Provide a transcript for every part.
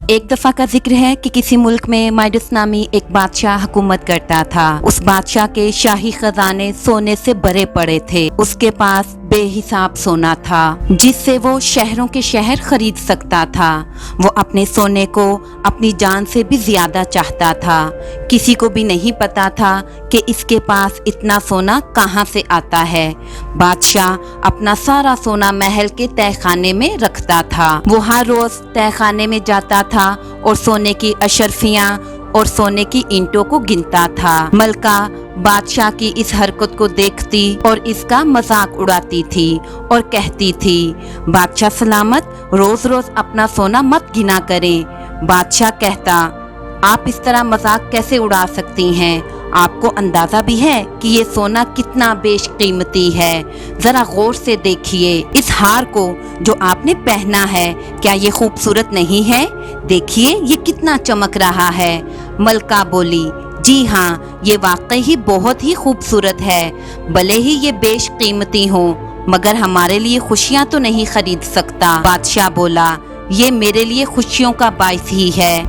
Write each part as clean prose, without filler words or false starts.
ایک دفعہ کا ذکر ہے کہ کسی ملک میں مائڈس نامی ایک بادشاہ حکومت کرتا تھا۔ اس بادشاہ کے شاہی خزانے سونے سے بھرے پڑے تھے۔ اس کے پاس بے حساب سونا تھا جس سے وہ شہروں کے شہر خرید سکتا تھا۔ وہ اپنے سونے کو اپنی جان سے بھی زیادہ چاہتا تھا۔ کسی کو بھی نہیں پتا تھا کہ اس کے پاس اتنا سونا کہاں سے آتا ہے۔ بادشاہ اپنا سارا سونا محل کے تہہ خانے میں رکھتا تھا۔ وہ ہر روز تہہ خانے میں جاتا تھا اور سونے کی اشرفیاں اور سونے کی اینٹوں کو گنتا تھا۔ ملکہ بادشاہ کی اس حرکت کو دیکھتی اور اس کا مذاق اڑاتی تھی اور کہتی تھی، بادشاہ سلامت، روز روز اپنا سونا مت گنا کریں۔ بادشاہ کہتا، آپ اس طرح مذاق کیسے اڑا سکتی ہیں؟ آپ کو اندازہ بھی ہے کہ یہ سونا کتنا بیش قیمتی ہے؟ ذرا غور سے دیکھیے اس ہار کو جو آپ نے پہنا ہے، کیا یہ خوبصورت نہیں ہے؟ دیکھیے یہ کتنا چمک رہا ہے۔ ملکہ بولی، جی ہاں، یہ واقعی ہی بہت ہی خوبصورت ہے، بھلے ہی یہ بیش قیمتی ہو مگر ہمارے لیے خوشیاں تو نہیں خرید سکتا۔ بادشاہ بولا، یہ میرے لیے خوشیوں کا باعث ہی ہے۔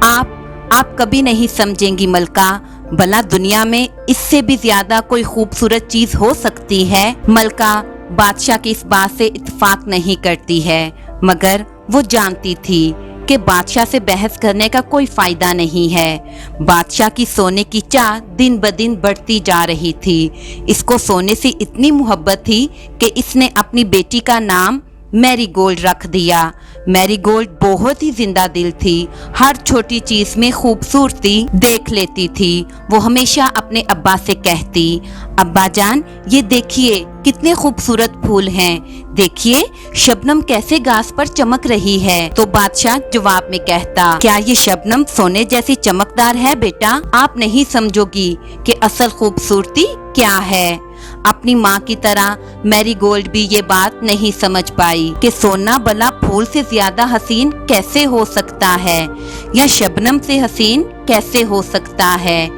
آپ کبھی نہیں سمجھیں گی ملکہ، بھلا دنیا میں اس سے بھی زیادہ کوئی خوبصورت چیز ہو سکتی ہے؟ ملکہ بادشاہ کی اس بات سے اتفاق نہیں کرتی ہے، مگر وہ جانتی تھی کہ بادشاہ سے بحث کرنے کا کوئی فائدہ نہیں ہے۔ بادشاہ کی سونے کی چاہ دن بدن بڑھتی جا رہی تھی۔ اس کو سونے سے اتنی محبت تھی کہ اس نے اپنی بیٹی کا نام میری گولڈ رکھ دیا۔ میری گولڈ بہت ہی زندہ دل تھی، ہر چھوٹی چیز میں خوبصورتی دیکھ لیتی تھی۔ وہ ہمیشہ اپنے ابا سے کہتی، ابا جان، یہ دیکھیے کتنے خوبصورت پھول ہیں، دیکھیے شبنم کیسے گھاس پر چمک رہی ہے۔ تو بادشاہ جواب میں کہتا، کیا یہ شبنم سونے جیسی چمکدار ہے بیٹا؟ آپ نہیں سمجھو گی کہ اصل خوبصورتی کیا ہے۔ اپنی ماں کی طرح میری گولڈ بھی یہ بات نہیں سمجھ پائی کہ سونا بھلا پھول سے زیادہ حسین کیسے ہو سکتا ہے یا شبنم سے حسین کیسے ہو سکتا ہے۔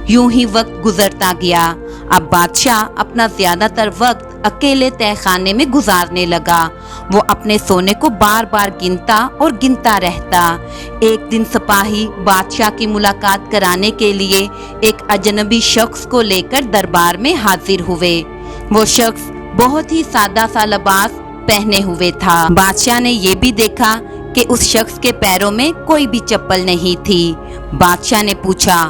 یوں ہی وقت گزرتا گیا۔ اب بادشاہ اپنا زیادہ تر وقت اکیلے تہہ خانے میں گزارنے لگا۔ وہ اپنے سونے کو بار بار گنتا اور گنتا رہتا۔ ایک دن سپاہی بادشاہ کی ملاقات کرانے کے لیے ایک اجنبی شخص کو لے کر دربار میں حاضر ہوئے۔ وہ شخص بہت ہی سادہ سا لباس پہنے ہوئے تھا۔ بادشاہ نے یہ بھی دیکھا کہ اس شخص کے پیروں میں کوئی بھی چپل نہیں تھی۔ بادشاہ نے پوچھا،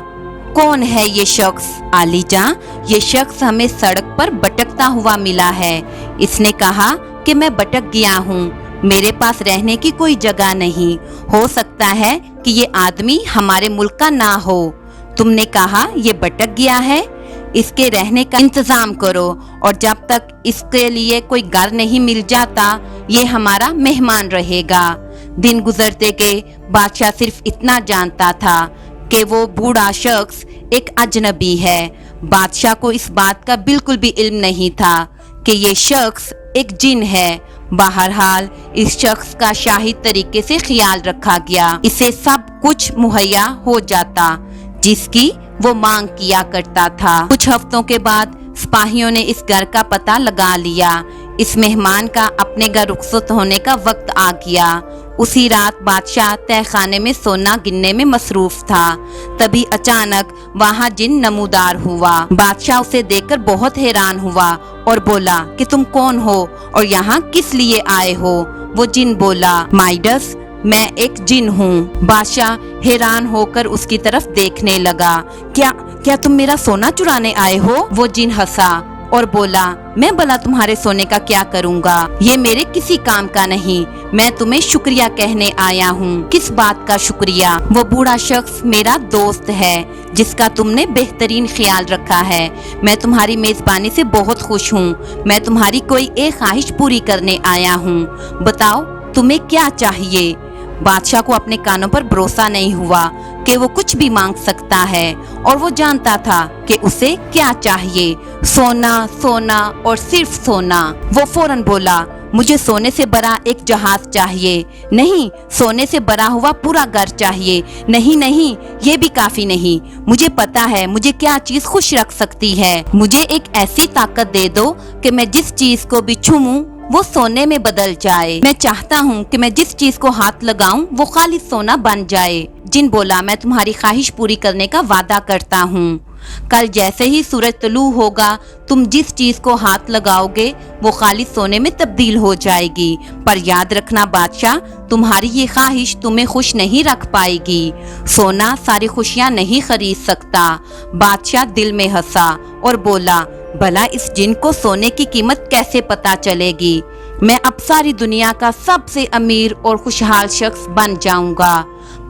کون ہے یہ شخص؟ عالی جاں، یہ شخص ہمیں سڑک پر بھٹکتا ہوا ملا ہے۔ اس نے کہا کہ میں بھٹک گیا ہوں، میرے پاس رہنے کی کوئی جگہ نہیں، ہو سکتا ہے کہ یہ آدمی ہمارے ملک کا نہ ہو۔ تم نے کہا یہ بھٹک گیا ہے، اس کے رہنے کا انتظام کرو، اور جب تک اس کے لیے کوئی گھر نہیں مل جاتا یہ ہمارا مہمان رہے گا۔ دن گزرتے گئے، بادشاہ صرف اتنا جانتا تھا کہ وہ بوڑھا شخص ایک اجنبی ہے۔ بادشاہ کو اس بات کا بالکل بھی علم نہیں تھا کہ یہ شخص ایک جن ہے۔ بہرحال اس شخص کا شاہی طریقے سے خیال رکھا گیا، اسے سب کچھ مہیا ہو جاتا جس کی وہ مانگ کیا کرتا تھا۔ کچھ ہفتوں کے بعد سپاہیوں نے اس گھر کا پتہ لگا لیا۔ اس مہمان کا اپنے گھر رخصت ہونے کا وقت آ گیا۔ اسی رات بادشاہ تہہ خانے میں سونا گننے میں مصروف تھا، تبھی اچانک وہاں جن نمودار ہوا۔ بادشاہ اسے دیکھ کر بہت حیران ہوا اور بولا کہ تم کون ہو اور یہاں کس لیے آئے ہو؟ وہ جن بولا، مائڈس، میں ایک جن ہوں۔ بادشاہ حیران ہو کر اس کی طرف دیکھنے لگا، کیا تم میرا سونا چرانے آئے ہو؟ وہ جن ہنسا اور بولا، میں بھلا تمہارے سونے کا کیا کروں گا؟ یہ میرے کسی کام کا نہیں، میں تمہیں شکریہ کہنے آیا ہوں۔ کس بات کا شکریہ؟ وہ بوڑھا شخص میرا دوست ہے جس کا تم نے بہترین خیال رکھا ہے۔ میں تمہاری میزبانی سے بہت خوش ہوں۔ میں تمہاری کوئی ایک خواہش پوری کرنے آیا ہوں، بتاؤ تمہیں کیا چاہیے؟ بادشاہ کو اپنے کانوں پر بھروسہ نہیں ہوا کہ وہ کچھ بھی مانگ سکتا ہے، اور وہ جانتا تھا کہ اسے کیا چاہیے، سونا، سونا اور صرف سونا۔ وہ فوراً بولا، مجھے سونے سے بھرا ایک جہاز چاہیے، نہیں، سونے سے بھرا ہوا پورا گھر چاہیے، نہیں، یہ بھی کافی نہیں، مجھے پتا ہے مجھے کیا چیز خوش رکھ سکتی ہے، مجھے ایک ایسی طاقت دے دو کہ میں جس چیز کو بھی چھوؤں वो सोने में बदल जाए। मैं चाहता हूँ कि मैं जिस चीज को हाथ लगाऊं वो खालिस सोना बन जाए। जिन बोला, मैं तुम्हारी ख्वाहिश पूरी करने का वादा करता हूँ। कल जैसे ही सूरज तुलू होगा, तुम जिस चीज को हाथ लगाओगे वो खालिस सोने में तब्दील हो जाएगी। पर याद रखना बादशाह, तुम्हारी ये ख्वाहिश तुम्हें खुश नहीं रख पाएगी। सोना सारी खुशियाँ नहीं खरीद सकता। बादशाह दिल में हंसा और बोला, भला इस जिन को सोने की कीमत कैसे पता चलेगी। मैं अब सारी दुनिया का सबसे अमीर और खुशहाल शख्स बन जाऊंगा।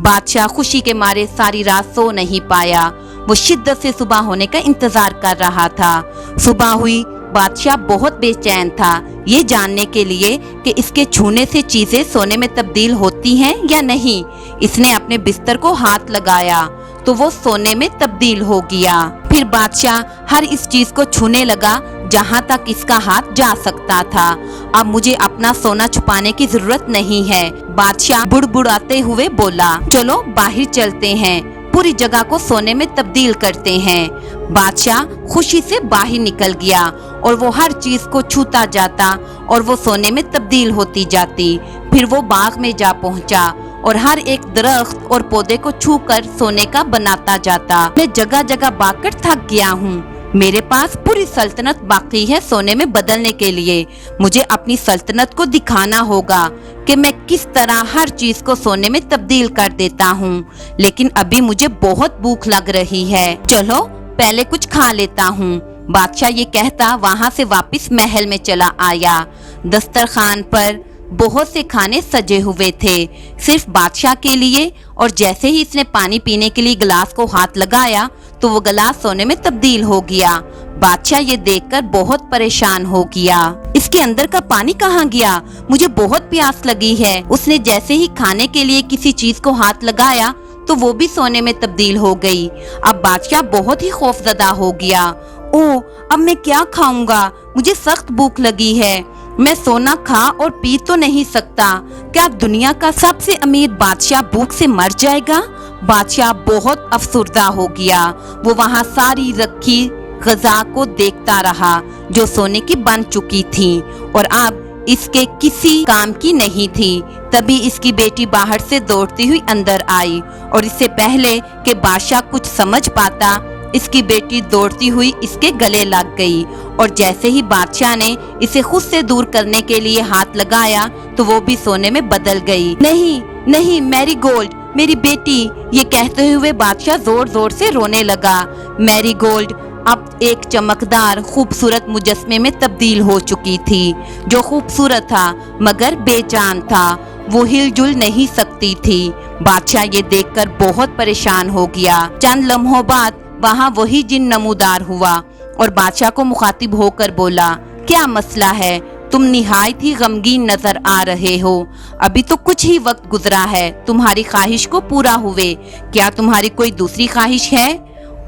बादशाह खुशी के मारे सारी रात सो नहीं पाया। वो शिद्दत से सुबह होने का इंतजार कर रहा था। सुबह हुई, बादशाह बहुत बेचैन था ये जानने के लिए कि इसके छूने से चीजें सोने में तब्दील होती हैं या नहीं। इसने अपने बिस्तर को हाथ लगाया तो वो सोने में तब्दील हो गया। फिर बादशाह हर इस चीज को छूने लगा जहाँ तक इसका हाथ जा सकता था। अब मुझे अपना सोना छुपाने की जरूरत नहीं है। बादशाह बुड़बुड़ाते हुए बोला, चलो बाहर चलते हैं, पूरी जगह को सोने में तब्दील करते हैं। बादशाह खुशी से बाहर निकल गया और वो हर चीज को छूता जाता और वो सोने में तब्दील होती जाती। फिर वो बाग में जा पहुंचा और हर एक दरख्त और पौधे को छूकर सोने का बनाता जाता। मैं जगह जगह भागकर थक गया हूँ। मेरे पास पूरी सल्तनत बाकी है सोने में बदलने के लिए। मुझे अपनी सल्तनत को दिखाना होगा कि मैं किस तरह हर चीज को सोने में तब्दील कर देता हूँ। लेकिन अभी मुझे बहुत भूख लग रही है, चलो पहले कुछ खा लेता हूँ। बादशाह ये कहता वहाँ से वापस महल में चला आया। दस्तरखान पर बहुत से खाने सजे हुए थे सिर्फ बादशाह के लिए। और जैसे ही इसने पानी पीने के लिए गिलास को हाथ लगाया तो वो गिलास सोने में तब्दील हो गया। बादशाह ये देखकर बहुत परेशान हो गया। इसके अंदर का पानी कहाँ गया? मुझे बहुत प्यास लगी है। उसने जैसे ही खाने के लिए किसी चीज को हाथ लगाया तो वो भी सोने में तब्दील हो गई। अब बादशाह बहुत ही खौफजदा हो गया। ओह, अब मैं क्या खाऊंगा? मुझे सख्त भूख लगी है। मैं सोना खा और पी तो नहीं सकता। क्या दुनिया का सबसे अमीर बादशाह भूख से मर जाएगा? बादशाह बहुत अफसुर्दा हो गया। वो वहाँ सारी रखी ग़िज़ा को देखता रहा जो सोने की बन चुकी थी और अब इसके किसी काम की नहीं थी। तभी इसकी बेटी बाहर से दौड़ती हुई अंदर आई और इससे पहले कि बादशाह कुछ समझ पाता, इसकी बेटी दौड़ती हुई इसके गले लग गई। और जैसे ही बादशाह ने इसे खुद से दूर करने के लिए हाथ लगाया तो वो भी सोने में बदल गई। नहीं नहीं, मैरीगोल्ड, मेरी बेटी, ये कहते हुए बादशाह जोर जोर से रोने लगा। मैरीगोल्ड अब एक चमकदार खूबसूरत मुजस्मे में तब्दील हो चुकी थी जो खूबसूरत था मगर बेजान था। वो हिलजुल नहीं सकती थी। बादशाह ये देखकर बहुत परेशान हो गया। चंद लम्हों बाद वहाँ वही जिन नमूदार हुआ और बादशाह को मुखातिब होकर बोला, क्या मसला है? तुम निहायत ही गमगीन नजर आ रहे हो। अभी तो कुछ ही वक्त गुजरा है तुम्हारी ख्वाहिश को पूरा हुए। क्या तुम्हारी कोई दूसरी ख्वाहिश है?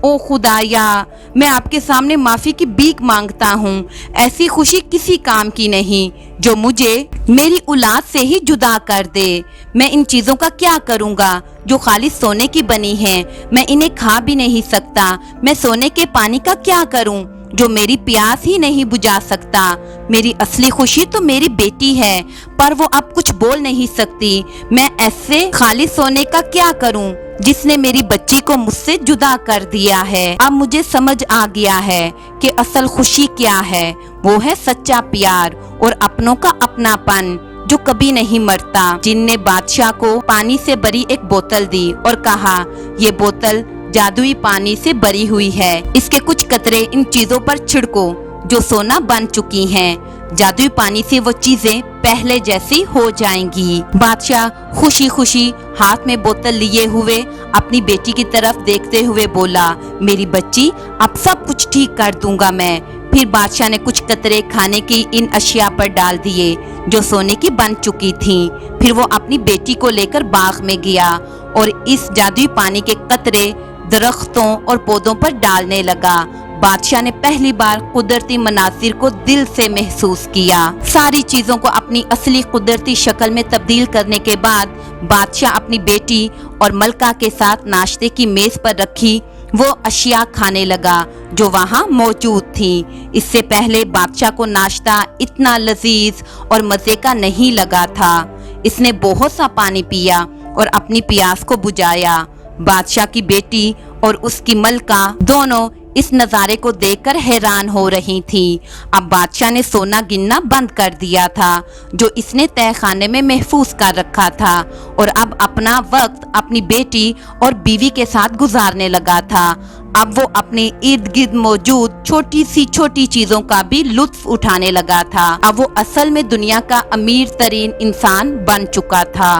ओ खुदाया, मैं आपके सामने माफी की भीख मांगता हूँ। ऐसी खुशी किसी काम की नहीं जो मुझे मेरी औलाद से ही जुदा कर दे। मैं इन चीजों का क्या करूँगा जो खालिस सोने की बनी हैं? मैं इन्हें खा भी नहीं सकता। मैं सोने के पानी का क्या करूँ जो मेरी प्यास ही नहीं बुझा सकता। मेरी असली खुशी तो मेरी बेटी है पर वो अब कुछ बोल नहीं सकती। मैं ऐसे खालिस सोने का क्या करूं जिसने मेरी बच्ची को मुझसे जुदा कर दिया है। अब मुझे समझ आ गया है कि असल खुशी क्या है। वो है सच्चा प्यार और अपनों का अपनापन जो कभी नहीं मरता। जिन ने बादशाह को पानी से भरी एक बोतल दी और कहा, ये बोतल जादुई पानी से भरी हुई है, इसके कुछ कतरे इन चीजों पर छिड़को जो सोना बन चुकी हैं। जादुई पानी से वो चीजें पहले जैसी हो जाएंगी। बादशाह खुशी खुशी हाथ में बोतल लिए हुए अपनी बेटी की तरफ देखते हुए बोला, मेरी बच्ची, अब सब कुछ ठीक कर दूंगा मैं। फिर बादशाह ने कुछ कतरे खाने की इन अशिया पर डाल दिए जो सोने की बन चुकी थीं। फिर वो अपनी बेटी को लेकर बाग में गया और इस जादुई पानी के कतरे दरख्तों और पौधों पर डालने लगा। बादशाह ने पहली बार कुदरती मनासिर को दिल से महसूस किया। सारी चीजों को अपनी असली कुदरती शक्ल में तब्दील करने के बाद बादशाह अपनी बेटी और मलका के साथ नाश्ते की मेज पर रखी वो अशिया खाने लगा जो वहाँ मौजूद थी। इससे पहले बादशाह को नाश्ता इतना लजीज और मज़े का नहीं लगा था। इसने बहुत सा पानी पिया और अपनी प्यास को बुझाया। बादशाह की बेटी और उसकी मलका दोनों इस नज़ारे को देखकर हैरान हो रही थी। अब बादशाह ने सोना गिनना बंद कर दिया था जो इसने तय खाने में महफूज कर रखा था, और अब अपना वक्त अपनी बेटी और बीवी के साथ गुजारने लगा था। अब वो अपने इर्द गिर्द मौजूद छोटी चीज़ों का भी लुत्फ उठाने लगा था। अब वो असल में दुनिया का अमीर तरीन इंसान बन चुका था।